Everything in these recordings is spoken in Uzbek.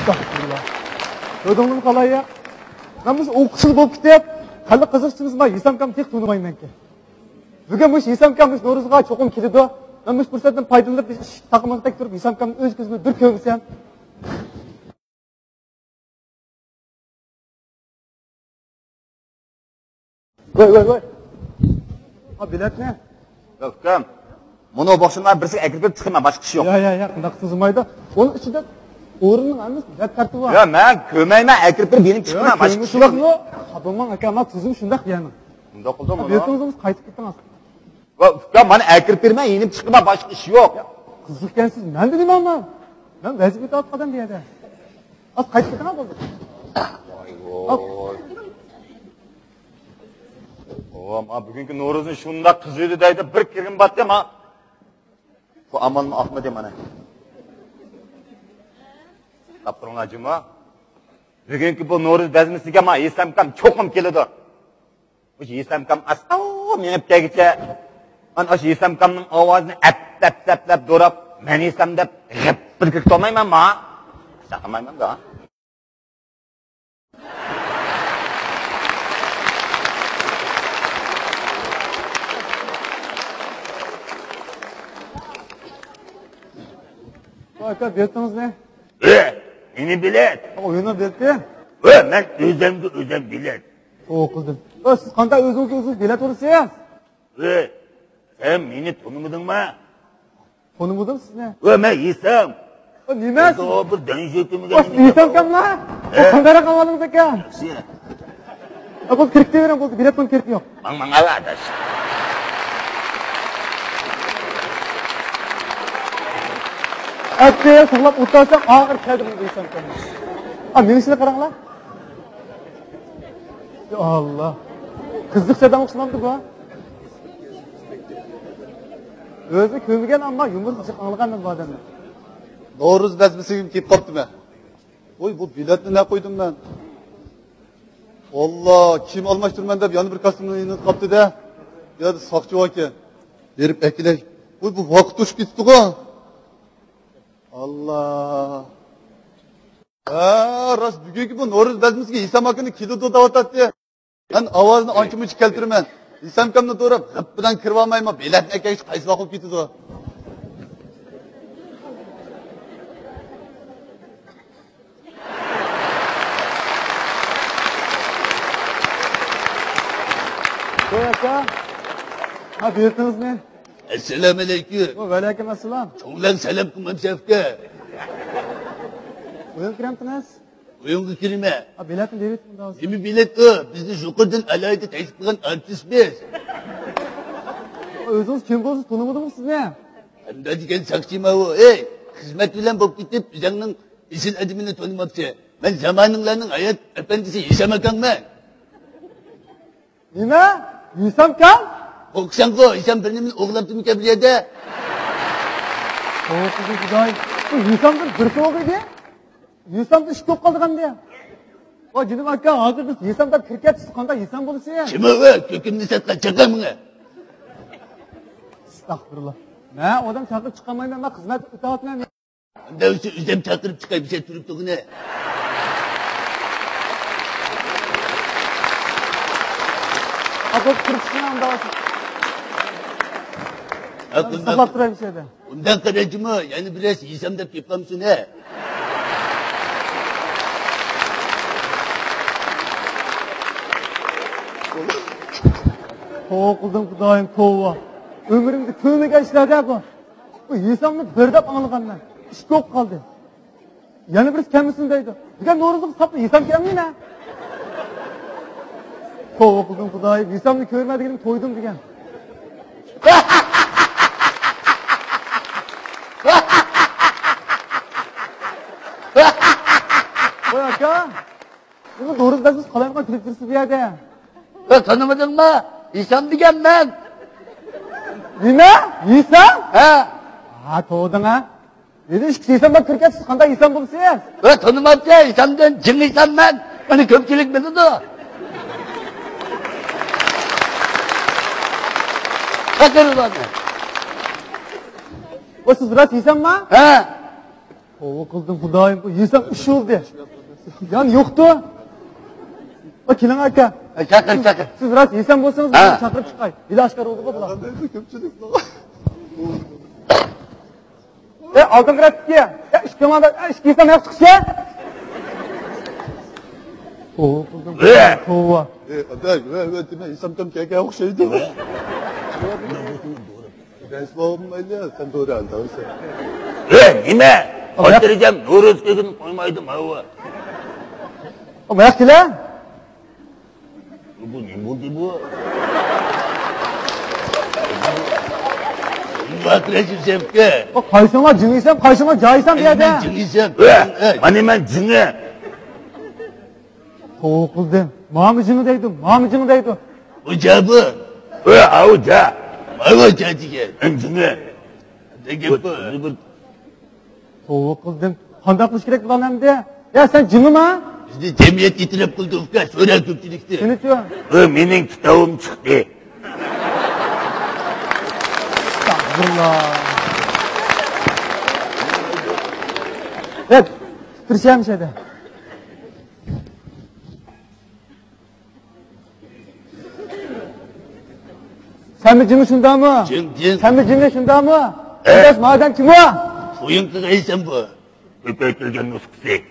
Estağfurullah. Ödümün kalaya. Namus okusul болып кетіп, қандай қызықсыңыз ма? Исамкам тек тунымаймын ке. Бүгін мұш Исамкамыз Норызға чоқым келеді. Намыш фұрсаттан пайдаланып біз тақымақтап тұрып Исамкам өз көзіме бір көмсем. Voy. Ha bilet ne? Dokam. Bunu boşuna birisi ekirip çıkma başka şey yok. Ya, qandaq sızmaydı. Onun içinde o'rinning emas, bilet tartibi var. Ya men ko'mayman ekirip benim çıkma başka şey yok. Xabamman akama tuzum shundaq yani. Bunda qildim uni. Betingiz qaytib ketdingiz. Ya bana ekirip berme yenip çıkma başka iş yok. Qiziq ekansiz. Men deymanman. Men vazifa topib qadam deydi. Az qaytib ketdingiz bo'ldi. Ama bugünkü Noruz'un şunda kızıydı deydi bir kirim battı ama bu aman mı akma demene. Kaptırın acıma. Bugünkü bu Noruz bezmesiga ama İslamkam çokum keledi. Bu İslamkam asıl menip gelgiçe ben o İslamkamның avazını ep durap men İslam dep g'ip bir kik tolmayman ma. Saqamayman da. Aka betiniz ne? Meni bilet. Oyuna betdi. Men o'zim bilet. O'qidim. Siz qanday o'zingiz bilet olasiz? Sen meni tanımadın-mı? Tanımadım siz ne? Men Isam. Nima? O bir danjetimi Isam kimlar? Qanday raqam oldingiz aka? Bu kirib bering, bo'ldi, biletdan kirib yo'q. Mang aladash. Atya sığlab o'tarsam og'ir keldim deysam kan. Meni ishga qaranglar. Ya Allah. Qiziqchadan o'xshamdi bu. O'zi ko'mgan ammo yumurtaq qilgan bu odamlar. Noruz bezmisigim kelib qopdimi? Voy bu biletni ne qo'ydim men? Allah, kim almashtirman deb yana bir kostyumni yinib qopdi-da. Ya soqchi ekan. Berib akilay. Voy bu vaqt o'tib ketdi-ku. Allah. Rost bugungi bu Noruz bezmisiga Isam akani keldi deyotdi. Men ovozini ancha-muncha keltiraman. Isamkamni to'rab g'ip bilan kirib olmayman. Biletni akash qaysi vaqt ketdi. Aka. Ha betiniz ne? Assalomu alaykum. Va alaykum assalom. Cho'nglar salom qilmam shafqa. O'yin kiramtiniz? O'yinga kirma. Ha biletni beribman hozir. Nima bilet o? Bizni Jo'qirdan alayda tashib qilgan artist biz. O'zingiz kim bo'lsiz, tanımadingiz siz ne? Hamda degan saqchima o. Xizmat bilan bo'lib ketib, bizning isil adimini tanimabdi. Men zamoninglarning hayot apandisi Isam akamman. Nima? Isamkam? O'qsango, Isam birini o'g'labdimi bu yerda? O'qidim xudoy. Bu Isamdan bir so'q edi. Isamda ish ko'p qoldi qanday? O jinim aka, hozir biz Isamdan kirkatsiz qanday Isam bo'lsa? Kim o? Ko'kimni satgan chaqamga. Astagfirullah. Men odam chaqirib chiqamayman, men xizmat o'tayapman. Unda o'zim chaqirib chiqay, bir şey turibdi-g'ini. Atıp kırpışından da olsun. Saklap durar bir şeyde. Ondan karacımı, yani biraz İsam da yapamsın he. Kova kıldım kudayım kova. Ömrümde kömege işlerdi bu. Bu İsam'ı birdep anılgan ben. İş yok kaldı. Yani birisi kendisindeydi. Bir de Noruz'un saplı İsam gelmiyor ne? Kova kıldım kudayım. İsam'ı görmediğim toydum diyen. Oy aka. Bunu Noruz bezimiz kalayımdan kilip birisi bir yerde. Tanımadın mı? İsam diyeceğim ben. Nima? İsam? He. Ha to'ding ha. Dedi ish İsamdan kirkatsiz qanday İsam bo'lsiz? Tanımabdi, İsamdan cin İsam ben. Beni ko'pchilik biladi. Bakın ulan. O siz rost İsam mı? He. O kıldım Hudayım. Bu yesem iş oldu. Yani yoktu. Bak kilin aka. Çakır. Siz biraz yesem bolsanız beni çakırıp çıkay. Bir de aşkar oldu bu bulan. Köpçülük. Altın kırat ki. Ya işke manda işke yesem ayak çıkışa. O kıldım. Tova. Aday, deme İslam'dan keke okşaydı. Resmi olmayla sen doğru anladın. Nime? Öldüreceğim. Nuruz kızını koymaydım hava. Ama ayak dile. Bu ne bu? Bak Recep Şevke. Bak kayşıma ciniysem, kayşıma cahiysem bir yerde. Ciniysem. Hani cini. O kıldım. Mamıcını deydim. Ucabı. Avuca. Avuca diye. Cini. O kıldım. Handakmış gerek bulan hem de. Ya sen cini mi? Bizde cemiyet itiraf kıldı ufka. Sonra köpçülükte. Seni diyor. Benim kitabım çıktı. Estağfurullah. Evet. Türkçeymiş hadi. Sen mi cini şunda mı? Cin. Sen mi cini şunda mı? Evet. Madem kim o? Uyunklı kaysan bu. Öpötülgen nuskisi.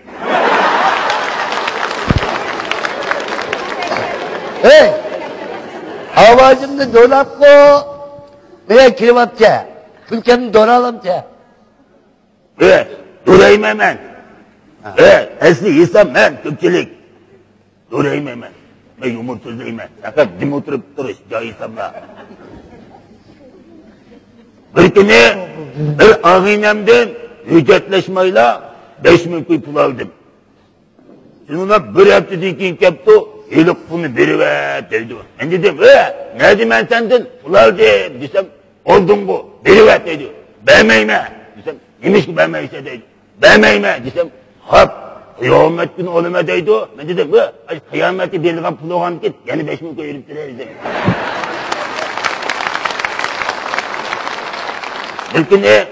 Hey! Avazımda dolap ko. Veya kirvatça. Külkemini donalamça. Durayım hemen. Esli isem ben Türkçelik. Durayım hemen. Ben yumurtsuzlayım ben. Sakın dim oturup duruş. Cahiysem la. Bir günü bir ağinemden hüccetleşmeyle 5.000 kuy pul aldım. Şununla bir haftadan keyin kepti. Elik bunu beriver dedi. Ben dedim, ne dedim ben senden? Pul aldım desem, oldun bu, beriver dedi. Beğenmeyme desem, neymiş ki beğenmeyse dedi. Beğenmeyme desem, hop, kıyamet günü olma dedi. Ben dedim, kıyameti belirgen pul olan git, yani 5.000 kuy verip durarız dedim. Bir günü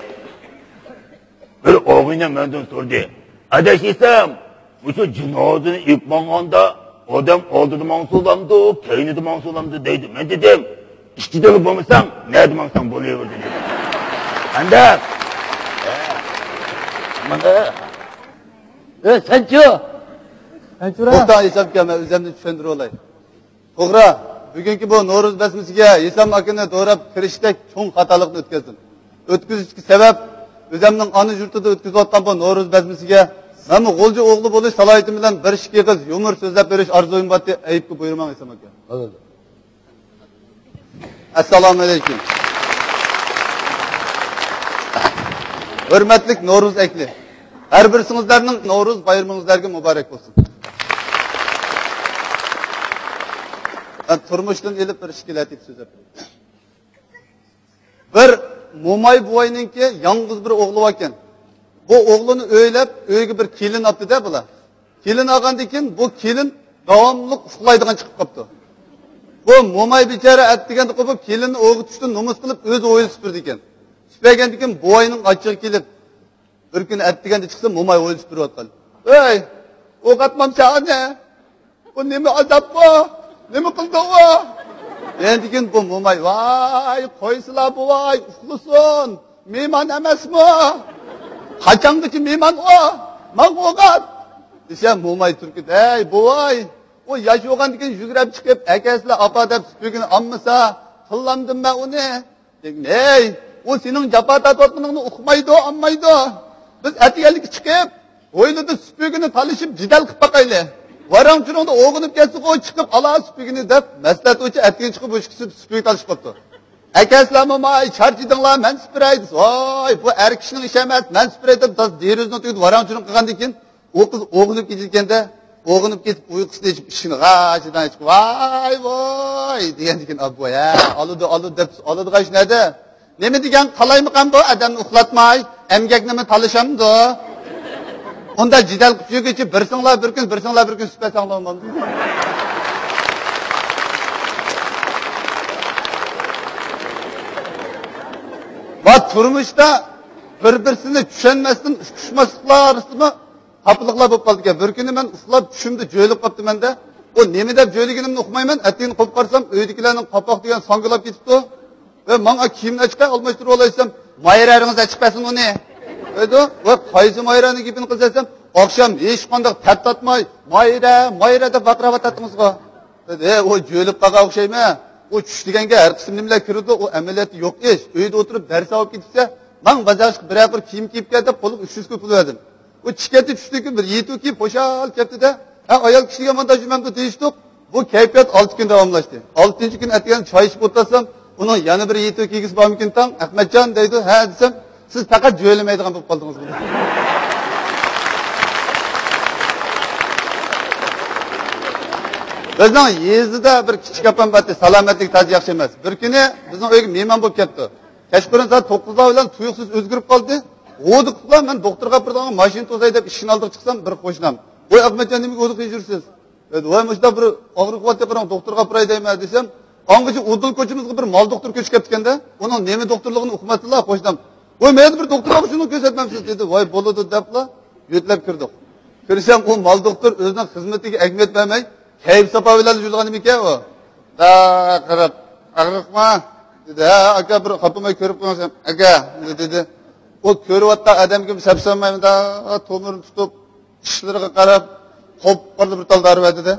bir oğluna benden sordu. Adaşıysam, bu şu cinazını ilk bağında adam oldu mansulamdı, keyni de mansulamdı dedi. Ben dedim, işçi dolu bulmuşsan, ne demansan buluyor dedim. Ben de, Sen ço. To'xta İslamga men o'zimni tushuntirib olay. To'g'ri, bugungi bu No'ruz basmasiga Islom akini to'g'rab kirishda cho'ng xatolikni o'tkazdim. O'tkazishga sabab o'zimning ona yurtida o'tkazayotgan bu No'ruz basmasiga men g'o'lji o'g'li bo'lish salohiyatim bilan bir ikki qiz yumor so'zlab berish orzuyim bor deb ayibga buyurmang Islom aka. Assalomu alaykum. Hurmatli No'ruz akli. Her birisingizlarning No'ruz bayramingizlarga muborak bo'lsin. Ben turmuşdan elip bir şikilatif söz yapayım. Bir Mumay buvaynınki yalnız bir oğlu varken, bu oğlunu öylep, öyge bir kelin attı da bula. Kelin ağandikin, bu kelin davamlılık uxlaydıgan çıkıp kaptı. Bu Mumay biçare ettigen de kopup, kelini oğu düştü, numus kılıp, öz oyunu süpürdüken. Süpürgendikin buvayının açığı kelip, bir gün ettigen de çıksa, Mumay oyunu süpürü atkalı. Hey, o katmam çağı ne? Bu nemi azap bu? Nima qildi u? Endikin bu Mumay, voy, qo'ysizlar buvay, uxlasin. Mehmon emasmi? Qachongacha mehmon u? Mag'o'gat. Desam Mumay turkid, ey buvay, u yosh bo'lgandan yugurib chiqib, akasilar opa deb supugini olmasa, qillandim men uni. Ey, u sening jafota tortganingni uqmaydi, olmaydi. Biz atiyalik chiqib, o'ylida supugini talishib jidal qilib baqayli. Varang churungda o'g'inib ketsa, o chiqib ala supugini deb, maslat o'chi atgan chiqib o'shkisi supug talish qilibdi. Akaslarmi may charchidinglar, men supuray deb. Voy, bu er kishining ishi emas, men supuray deb derozni tegib varang churung qilgandan keyin, o qiz o'g'inib ketganda, o'g'inib ketib uyqusida ichib ishini g'achidan chiqib, voy degandan keyin abbo ya, oladi deb oladigan ish neda? Nima degan qalaymiqam bu odamni uxlatmay, emgaknimi talishamdi? Onda jidal qilib yurguncha birsinglar bir kun supasanglar bo'ldi. Va turmushda bir-birsini tushunmasdan uqishmasliklar arasida tapılıqlar bo'lib qoldi ekan. Bir kuni men uxlab tushimda jo'ylib qolibdi-manda. O nima deb jo'yliginimni uqmayman. Atini qo'yib qarsam, uydagilarning qopoq degan songilab ketibdi. Ve menga kiyimni chiqay olmashtirib olaysam, mayraringiz chiqmasin uni. Dedi, va qaysi mayrani gapini qilsam, oqshom hech qanday tat tatmay, mayra deb baqiravatdingizga. Dedi, o jo'ylib qolgan o'xshaymi? O tush deganga har qism nimalar kirdi, o amaliyoti yo'q ish. Uyda o'tirib dars olib ketsa, men bozorga bir kiyim kiyib kelib, qo'liga 300 pul berdim. O chikati tushdiki bir yetu kiyib qo'shal ketdi-da, ayol kishiga montaj jumamda deyishdik. Bu kayfiyat 6 kun davomlashdi. 6-kun atgan choy ichib o'tirsam, uning yana bir yetu kiygisi bormikin tang, Ahmadjon deydi, ha desam, siz faqat jo'ylamaydigan bo'lib qoldingiz buni. Bizning yezida bir kichik opam bor, salomatlik tozi yaxshi emas. Bir kuni bizning uyga mehmon bo'lib ketdi. Kechqurun soat 9da bilan tuyuqsiz o'zgarib qoldi. O'diqlar men doktorga birdan mashina tozay deb ishini oldiga chiqsam, bir qo'shnam. "Voy Ahmadjon, nimaga o'diq yursiz?" dedi. "Voy mushda bir og'riq qilyapti, qarang, doktorga biray deyman" desam, "Angacha Udul ko'chimizga bir mol doktor ko'chib ketganda, uning nima doktorligini o'qimasdilar, qo'shnam. Voy, men bir doktorga shuni ko'rsatmamsiz" dedi. "Voy, bo'ladi" deblar, yo'tlab kirdik. Kirsam, u mol doktor o'zining xizmatiga ahamiyat bermay, kayf sapo bilan yurgan ekan u. Da qarab, "Og'riqmi?" dedi. "Ha, aka bir qopimay ko'rib qo'ysam, aka" dedi. O ko'ryapti odamga sapsamayman da, to'mirni tutib, ishlariga qarab, qo'pqirli bir tal dori berdi-da.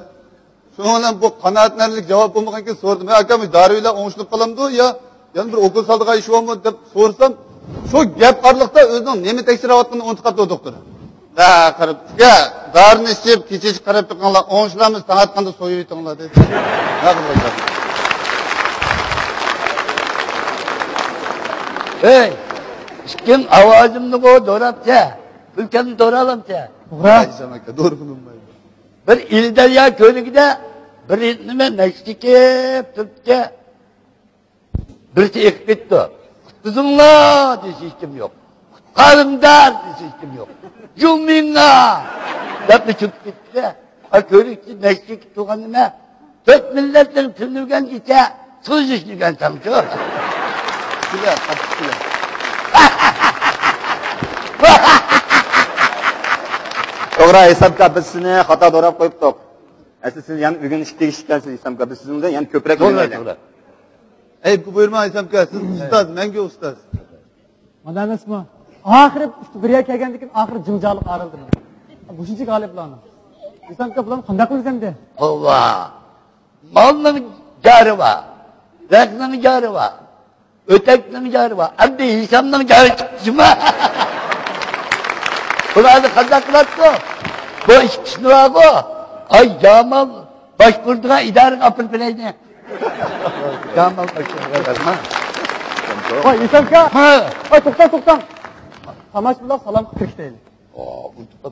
Shundan bu qanoatlanarlik javob bo'lmagan keyin so'radim. "Aka, bu dorilar o'ngishilib qolamdi yo yana bir o'kil saldigan ish bormi?" deb so'rasam, shu gap orliqda o'zining nima tekshirayotganini unutib qoldi doktor. Da qarab, "Ga, dorini ichib, kechasi qarab turganlar, o'ngishlarimiz tanatganda so'yib yetinglar" dedi. Hey, kim ovozimni qo'y do'rabcha, ulkamni do'ralamcha. To'g'ri, aka, to'g'ri bilmayman. Bir ildaryo ko'ligida bir nima nashtikib turibdi. Birisi ekib ketdi. Qutqizinglar desa hech kim yo'q. Qutqaringlar desa hech kim yo'q. Yuminglar deb chiqib ketdi. Ko'likda nashtik turgan nima? 4 millatning tilnigan kecha so'zishgan samchu. Sizlar qattiqlar. To'g'ri, Isamka, biz sizni xato do'rab qo'yibdik. Asli siz yana bugun ish tegishgansiz Isamka, biz sizdan yana ko'proq o'rganaylik. Ey, bu buyurma Isamka, siz ustoz, menga ustoz. Mana emasmi? Oxiri bir yer kelgandan keyin oxiri jimjoliq arildi. Bu shuncha g'oliblarni. Isamka bilan qanday qilamiz endi? Ova. Malning jari bor. Raqning jari bor. O'takning jari bor. Endi insonning jari chiqdimi? Bularni qanday qiladi? Bu ishni va ay Jamal boshqurdiga idoraga olib beraydi. Jamal boshqurdiga. Voy, Isamka. Ha. To'xta. Samash bilan salom qilib kirishdi. Bu